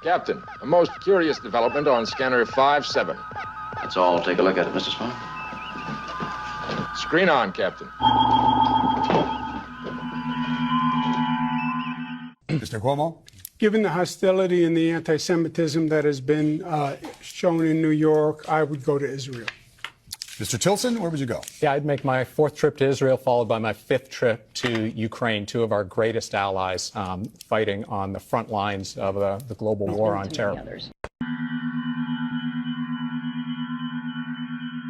Captain, a most curious development on scanner 5-7. That's all. Take a look at it, Mr. Spock. Screen on, Captain. Mr. Cuomo? Given the hostility and the anti-Semitism that has been shown in New York, I would go to Israel. Mr. Tilson, where would you go? Yeah, I'd make my 4th trip to Israel, followed by my 5th trip to Ukraine, 2 of our greatest allies fighting on the front lines of the global war on terror.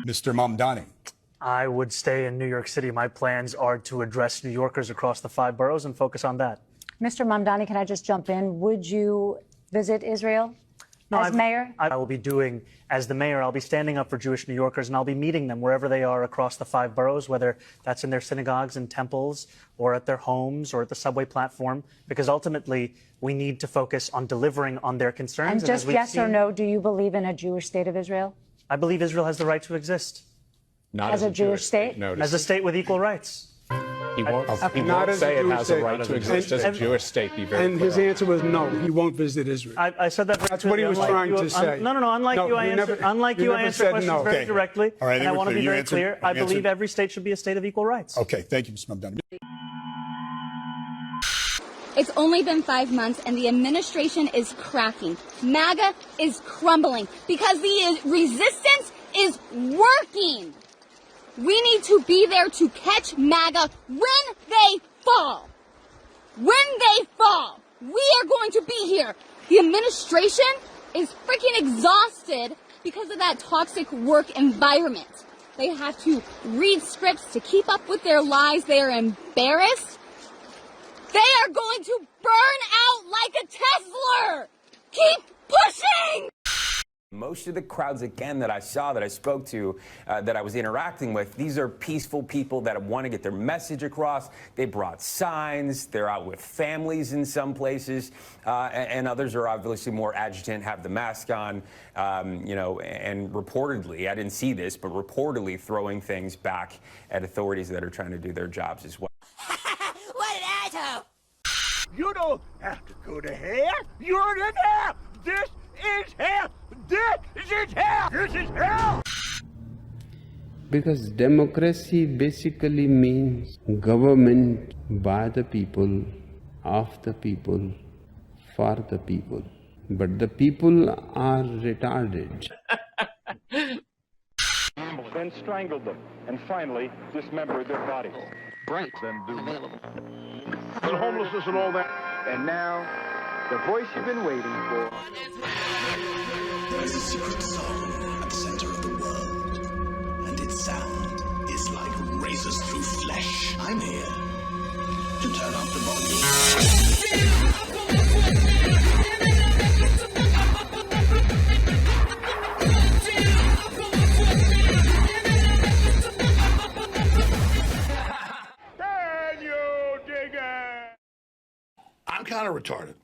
Mr. Mamdani? I would stay in New York City. My plans are to address New Yorkers across the 5 boroughs and focus on that. Mr. Mamdani, can I just jump in? Would you visit Israel as mayor? I will be doing, as the mayor, I'll be standing up for Jewish New Yorkers, and I'll be meeting them wherever they are across the 5 boroughs, whether that's in their synagogues and temples or at their homes or at the subway platform, because ultimately we need to focus on delivering on their concerns. And just yes or no, do you believe in a Jewish state of Israel? I believe Israel has the right to exist. Not as a Jewish state? As a state with equal rights. He won't, Okay. he Not won't as a say it Jewish has a state. right to exist as a Jewish state. Be very And his clear. answer was no, he won't visit Israel. I said that very That's what he was trying to say. No. Unlike No, you, I you answer, never- unlike you you, I never answer said questions no. very Okay. directly. All right, I and think I we're want to clear. be You very answered- clear. I you answered- believe every state should be a state of equal rights. Okay, thank you, Mr. Mamdani. It's only been 5 months and the administration is cracking. MAGA is crumbling because the resistance is working. We need to be there to catch MAGA when they fall. When they fall, we are going to be here. The administration is freaking exhausted because of that toxic work environment. They have to read scripts to keep up with their lies. They are embarrassed. They are going to burn out like a Tesla. Keep pushing. Most of the crowds, again, that I saw, that I spoke to, that I was interacting with, these are peaceful people that want to get their message across. They brought signs. They're out with families in some places, and others are obviously more agitant, have the mask on, and reportedly, I didn't see this, but reportedly throwing things back at authorities that are trying to do their jobs as well. What an asshole! You don't have to go to hell. You're in hell. This is hell. This is hell. This is hell. Because democracy basically means government by the people, of the people, for the people. But the people are retarded. Then strangled them, and finally dismembered their bodies. Right. Then do And homelessness and all that. And now, the voice you've been waiting for. There is a secret song at the center of the world, and its sound is like razors through flesh. I'm here to turn up the volume. I'm kind of retarded.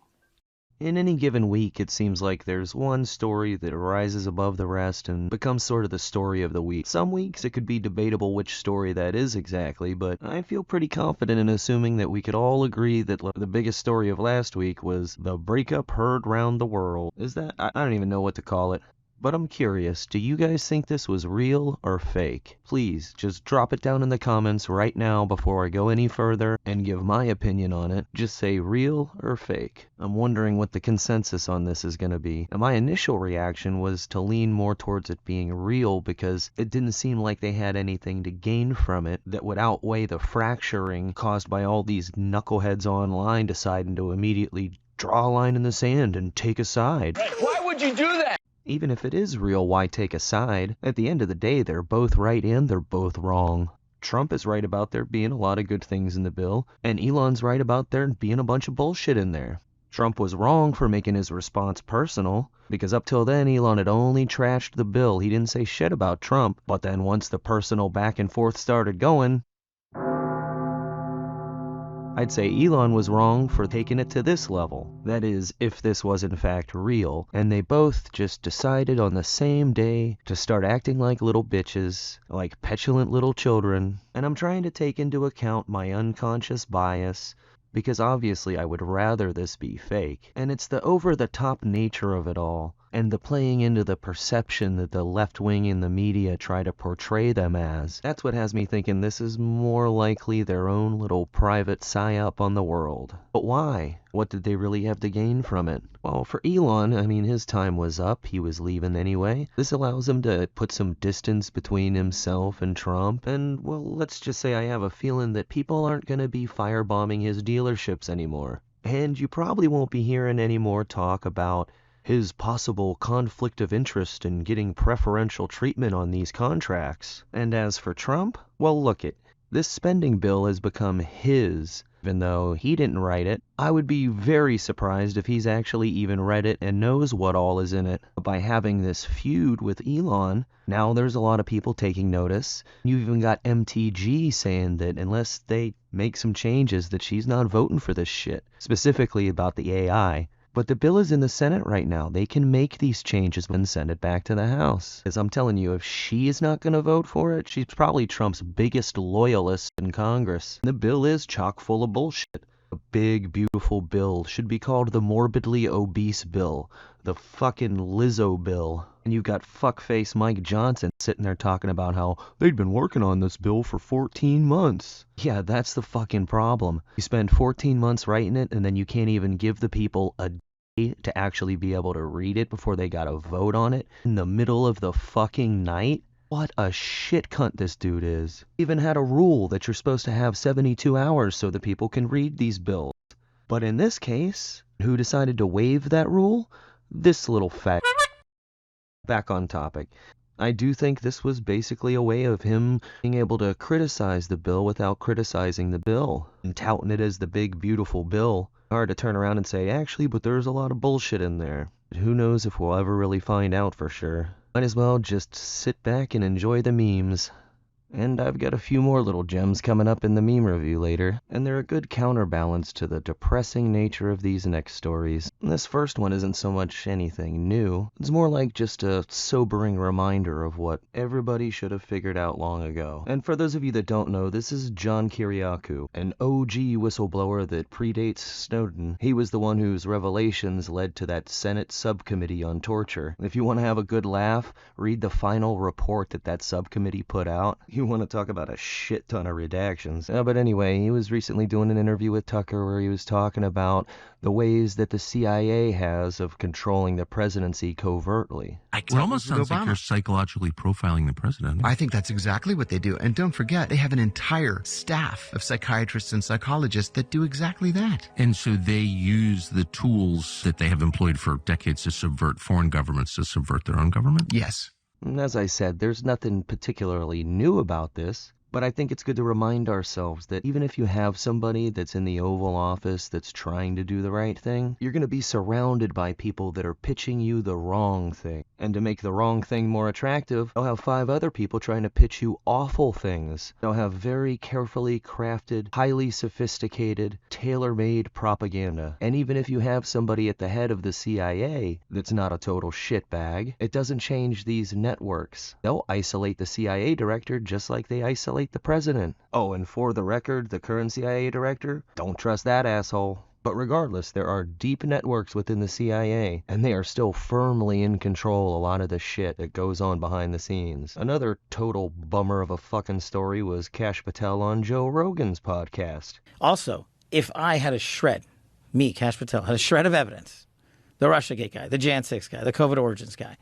In any given week, it seems like there's one story that rises above the rest and becomes sort of the story of the week. Some weeks it could be debatable which story that is exactly, but I feel pretty confident in assuming that we could all agree that the biggest story of last week was the breakup heard round the world. Is that? I don't even know what to call it. But I'm curious, do you guys think this was real or fake? Please, just drop it down in the comments right now before I go any further and give my opinion on it. Just say real or fake. I'm wondering what the consensus on this is going to be. And my initial reaction was to lean more towards it being real because it didn't seem like they had anything to gain from it that would outweigh the fracturing caused by all these knuckleheads online deciding to immediately draw a line in the sand and take a side. Why would you do that? Even if it is real, why take a side? At the end of the day, they're both right and they're both wrong. Trump is right about there being a lot of good things in the bill, and Elon's right about there being a bunch of bullshit in there. Trump was wrong for making his response personal, because up till then Elon had only trashed the bill. He didn't say shit about Trump, but then once the personal back and forth started going, I'd say Elon was wrong for taking it to this level. That is, if this was in fact real. And they both just decided on the same day to start acting like little bitches, like petulant little children. And I'm trying to take into account my unconscious bias, because obviously I would rather this be fake. And it's the over-the-top nature of it all, and the playing into the perception that the left wing in the media try to portray them as. That's what has me thinking this is more likely their own little private psyop on the world. But why? What did they really have to gain from it? Well, for Elon, I mean, his time was up. He was leaving anyway. This allows him to put some distance between himself and Trump. And, well, let's just say I have a feeling that people aren't going to be firebombing his dealerships anymore. And you probably won't be hearing any more talk about his possible conflict of interest in getting preferential treatment on these contracts. And as for Trump, well, look it. This spending bill has become his, even though he didn't write it. I would be very surprised if he's actually even read it and knows what all is in it. By having this feud with Elon, now there's a lot of people taking notice. You've even got MTG saying that unless they make some changes, that she's not voting for this shit, specifically about the AI. But the bill is in the Senate right now. They can make these changes and send it back to the House. Because I'm telling you, if she is not going to vote for it, she's probably Trump's biggest loyalist in Congress. The bill is chock full of bullshit. A big, beautiful bill should be called the morbidly obese bill. The fucking Lizzo bill. And you've got fuckface Mike Johnson sitting there talking about how they'd been working on this bill for 14 months. Yeah, that's the fucking problem. You spend 14 months writing it, and then you can't even give the people a day to actually be able to read it before they gotta vote on it in the middle of the fucking night? What a shit cunt this dude is. Even had a rule that you're supposed to have 72 hours so that people can read these bills. But in this case, who decided to waive that rule? This little fat. Back on topic. I do think this was basically a way of him being able to criticize the bill without criticizing the bill, and touting it as the big, beautiful bill. Hard to turn around and say, actually, but there's a lot of bullshit in there. Who knows if we'll ever really find out for sure. Might as well just sit back and enjoy the memes. And I've got a few more little gems coming up in the meme review later, and they're a good counterbalance to the depressing nature of these next stories. This first one isn't so much anything new, it's more like just a sobering reminder of what everybody should have figured out long ago. And for those of you that don't know, this is John Kiriakou, an OG whistleblower that predates Snowden. He was the one whose revelations led to that Senate subcommittee on torture. If you want to have a good laugh, read the final report that subcommittee put out. You want to talk about a shit ton of redactions. But anyway, he was recently doing an interview with Tucker where he was talking about the ways that the CIA has of controlling the presidency covertly. It almost sounds like you're psychologically profiling the president. I think that's exactly what they do. And don't forget, they have an entire staff of psychiatrists and psychologists that do exactly that. And so they use the tools that they have employed for decades to subvert foreign governments to subvert their own government? Yes. As I said, there's nothing particularly new about this, but I think it's good to remind ourselves that even if you have somebody that's in the Oval Office that's trying to do the right thing, you're going to be surrounded by people that are pitching you the wrong thing. And to make the wrong thing more attractive, they'll have 5 other people trying to pitch you awful things. They'll have very carefully crafted, highly sophisticated, tailor-made propaganda. And even if you have somebody at the head of the CIA that's not a total shitbag, it doesn't change these networks. They'll isolate the CIA director just like they isolate the president. Oh, and for the record, the current CIA director, don't trust that asshole. But regardless, there are deep networks within the CIA, and they are still firmly in control a lot of the shit that goes on behind the scenes. Another total bummer of a fucking story was Kash Patel on Joe Rogan's podcast. Also, if I had a shred, me, Kash Patel, had a shred of evidence, the Russiagate guy, the Jan 6 guy, the COVID origins guy,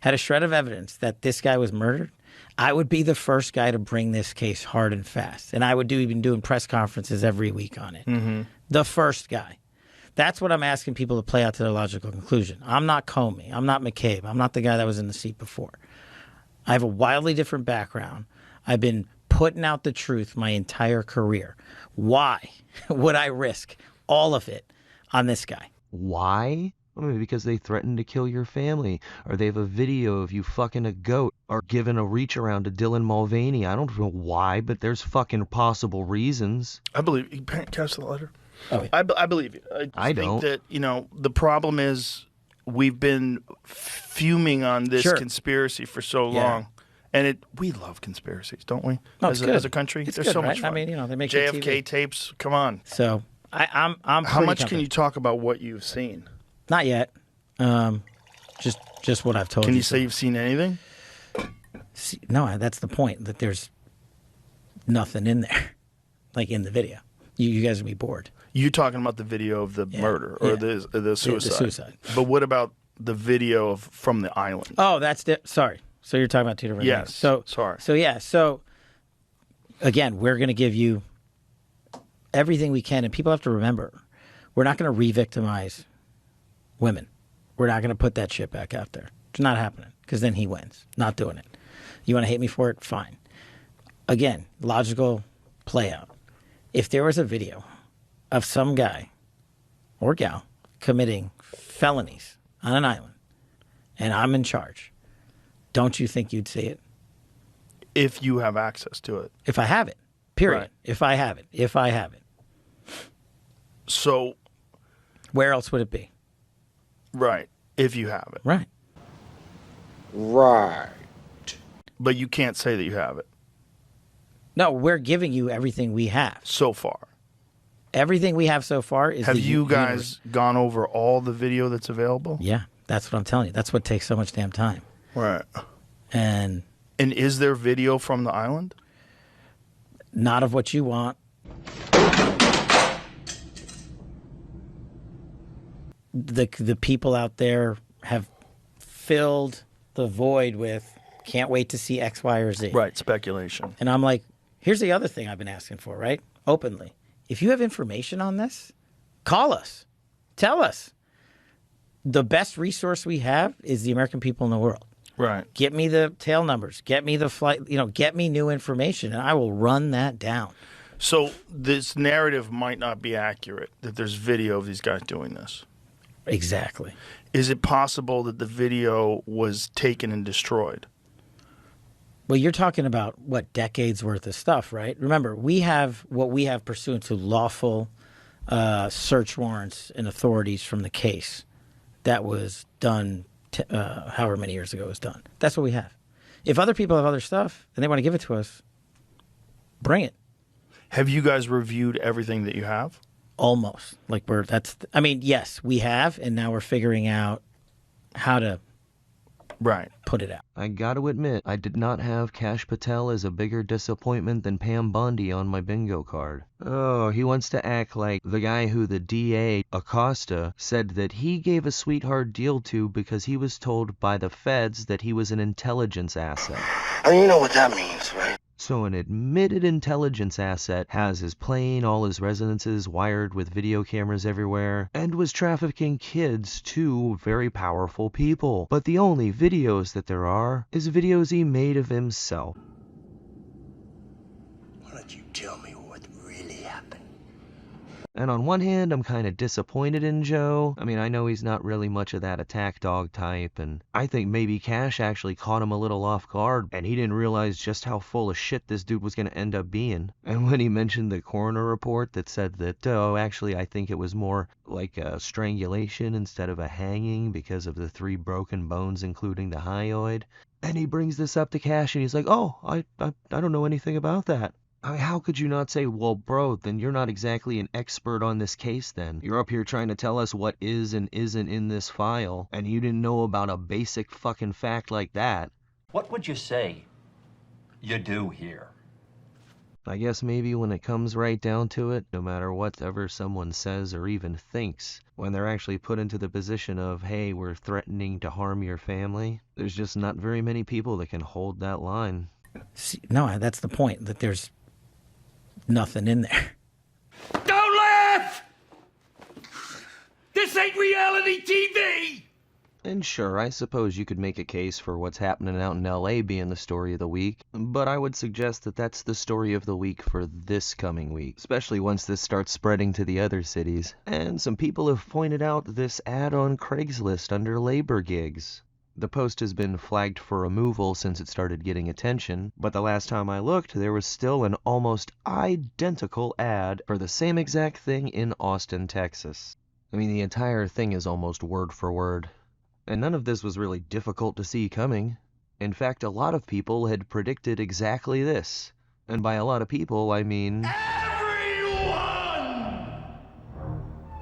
had a shred of evidence that this guy was murdered, I would be the first guy to bring this case hard and fast. And I would even doing press conferences every week on it. Mm-hmm. The first guy. That's what I'm asking people to play out to their logical conclusion. I'm not Comey. I'm not McCabe. I'm not the guy that was in the seat before. I have a wildly different background. I've been putting out the truth my entire career. Why would I risk all of it on this guy? Why? Well, maybe because they threatened to kill your family, or they have a video of you fucking a goat, or giving a reach around to Dylan Mulvaney. I don't know why, but there's fucking possible reasons. I believe you. Catch the letter. Oh, yeah. I believe you. I don't. think that, the problem is we've been fuming on this conspiracy for so long. And we love conspiracies, don't we? No, as a country. It's There's good, so right? much fun. I mean, they make JFK TV. tapes, come on. So I'm How pretty much can confident. you talk about what you've seen? Not yet. Just what I've told you. Can you say you've seen anything? No, that's the point. That there's nothing in there, like in the video. You guys will be bored. You talking about the video of the murder or the suicide? The suicide. But what about the video from the island? Oh, sorry. So you're talking about two different things. So sorry. So again, we're going to give you everything we can, and people have to remember, we're not going to re-victimize women. We're not going to put that shit back out there. It's not happening, because then he wins. Not doing it. You want to hate me for it? Fine. Again, logical play out. If there was a video of some guy or gal committing felonies on an island, and I'm in charge, don't you think you'd see it? If you have access to it. If I have it. Period. Right. If I have it. So where else would it be? Right. If you have it. Right. Right. But you can't say that you have it. No, we're giving you everything we have. So far. Everything we have so far is Have you guys gone over all the video that's available? Yeah, that's what I'm telling you. That's what takes so much damn time. Right. And is there video from the island? Not of what you want. The people out there have filled the void with can't wait to see X, Y, or Z. Right, speculation. And I'm like, here's the other thing I've been asking for, right? Openly. If you have information on this, call us. Tell us. The best resource we have is the American people in the world. Right. Get me the tail numbers. Get me the flight, get me new information, and I will run that down. So this narrative might not be accurate, that there's video of these guys doing this. Exactly. Is it possible that the video was taken and destroyed? Well, you're talking about, decades worth of stuff, right? Remember, we have what we have pursuant to lawful search warrants and authorities from the case that was done however many years ago it was done. That's what we have. If other people have other stuff and they want to give it to us, bring it. Have you guys reviewed everything that you have? Almost. Yes, we have, and now we're figuring out how to put it out. I gotta admit, I did not have Kash Patel as a bigger disappointment than Pam Bondi on my bingo card. Oh, he wants to act like the guy who the DA, Acosta, said that he gave a sweetheart deal to because he was told by the feds that he was an intelligence asset. And you know what that means, right? So an admitted intelligence asset has his plane, all his residences wired with video cameras everywhere, and was trafficking kids to very powerful people. But the only videos that there are is videos he made of himself. Why don't you tell me what really happened? And on one hand, I'm kind of disappointed in Joe. I mean, I know he's not really much of that attack dog type, and I think maybe Cash actually caught him a little off guard, and he didn't realize just how full of shit this dude was going to end up being. And when he mentioned the coroner report that said that, actually, I think it was more like a strangulation instead of a hanging because of the 3 broken bones, including the hyoid. And he brings this up to Cash, and he's like, I don't know anything about that. How could you not say, well, bro, then you're not exactly an expert on this case then. You're up here trying to tell us what is and isn't in this file, and you didn't know about a basic fucking fact like that. What would you say you do here? I guess maybe when it comes right down to it, no matter whatever someone says or even thinks, when they're actually put into the position of, hey, we're threatening to harm your family, there's just not very many people that can hold that line. No, that's the point, that there's nothing in there. Don't laugh! This ain't reality TV! And sure, I suppose you could make a case for what's happening out in LA being the story of the week, but I would suggest that that's the story of the week for this coming week, especially once this starts spreading to the other cities. And some people have pointed out this ad on Craigslist under labor gigs. The post has been flagged for removal since it started getting attention, but the last time I looked, there was still an almost identical ad for the same exact thing in Austin, Texas. I mean, the entire thing is almost word for word. And none of this was really difficult to see coming. In fact, a lot of people had predicted exactly this. And by a lot of people, I mean... Everyone!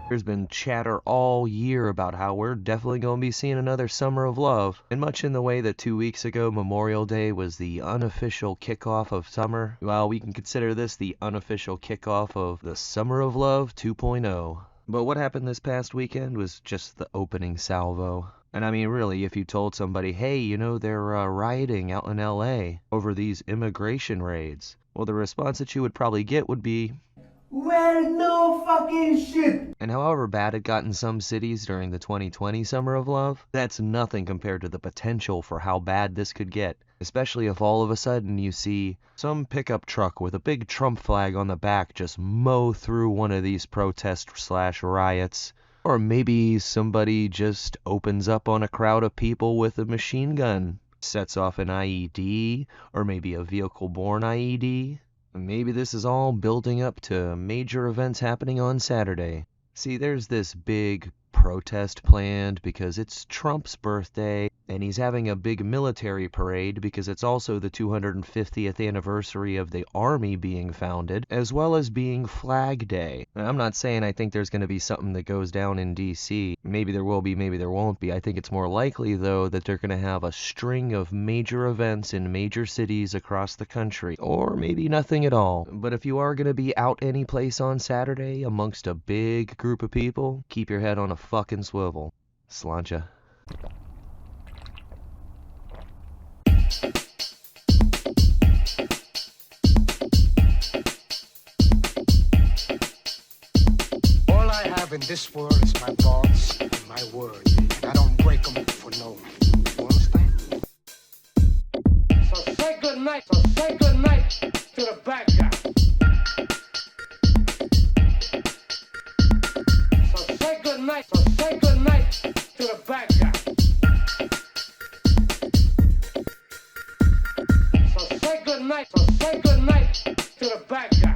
There's been chatter all year about how we're definitely going to be seeing another summer of love, and much in the way that 2 weeks ago Memorial Day was the unofficial kickoff of summer, well, we can consider this the unofficial kickoff of the Summer of Love 2.0. But what happened this past weekend was just the opening salvo. And I mean, really, if you told somebody, hey, you know, they're rioting out in LA over these immigration raids, well, the response that you would probably get would be, well, no fucking shit. And however bad it got in some cities during the 2020 Summer of Love, that's nothing compared to the potential for how bad this could get. Especially if all of a sudden you see some pickup truck with a big Trump flag on the back just mow through one of these protests/riots. Or maybe somebody just opens up on a crowd of people with a machine gun, sets off an IED, or maybe a vehicle-borne IED. Maybe this is all building up to major events happening on Saturday. See, there's this big protest planned because it's Trump's birthday, and he's having a big military parade because it's also the 250th anniversary of the Army being founded, as well as being Flag Day. And I'm not saying I think there's going to be something that goes down in D.C. Maybe there will be, maybe there won't be. I think it's more likely, though, that they're going to have a string of major events in major cities across the country, or maybe nothing at all. But if you are going to be out any place on Saturday amongst a big group of people, keep your head on a fucking swivel. Sláinte. All I have in this world is my thoughts and my words, and I don't break them for no one. You understand? So say good night to the bad guy. So say good night to the bad guy. So say good night to the bad guy.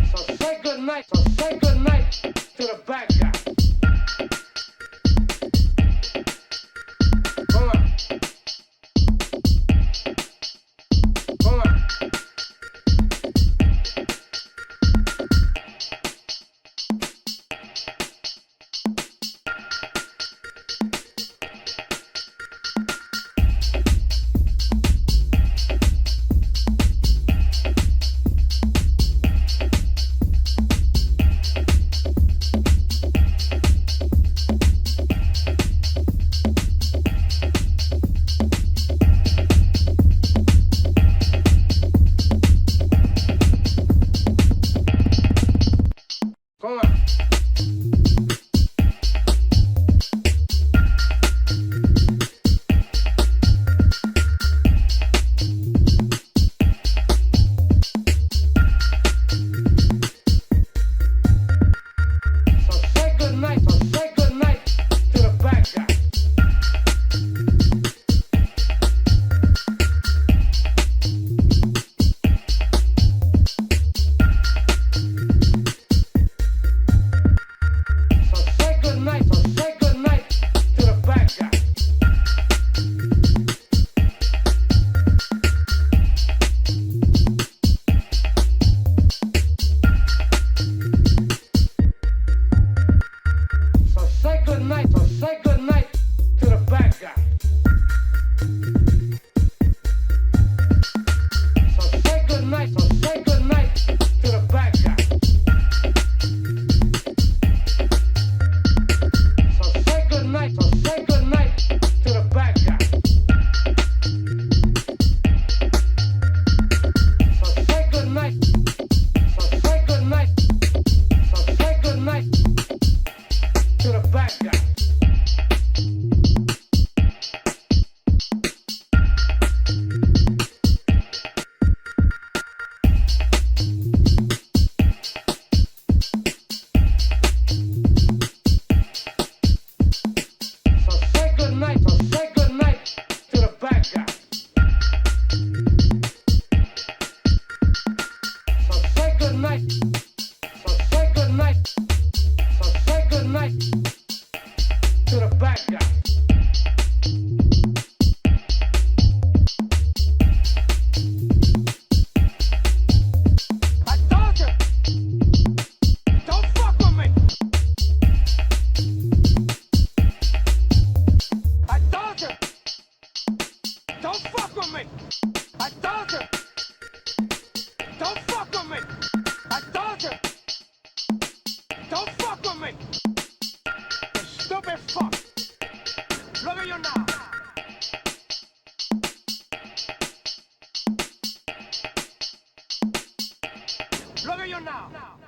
So say good night to the bad guy. Come on. Come on. me. I told you. Don't fuck with me. I told you. Don't fuck with me. You stupid fuck. Look at you now. Look at you now.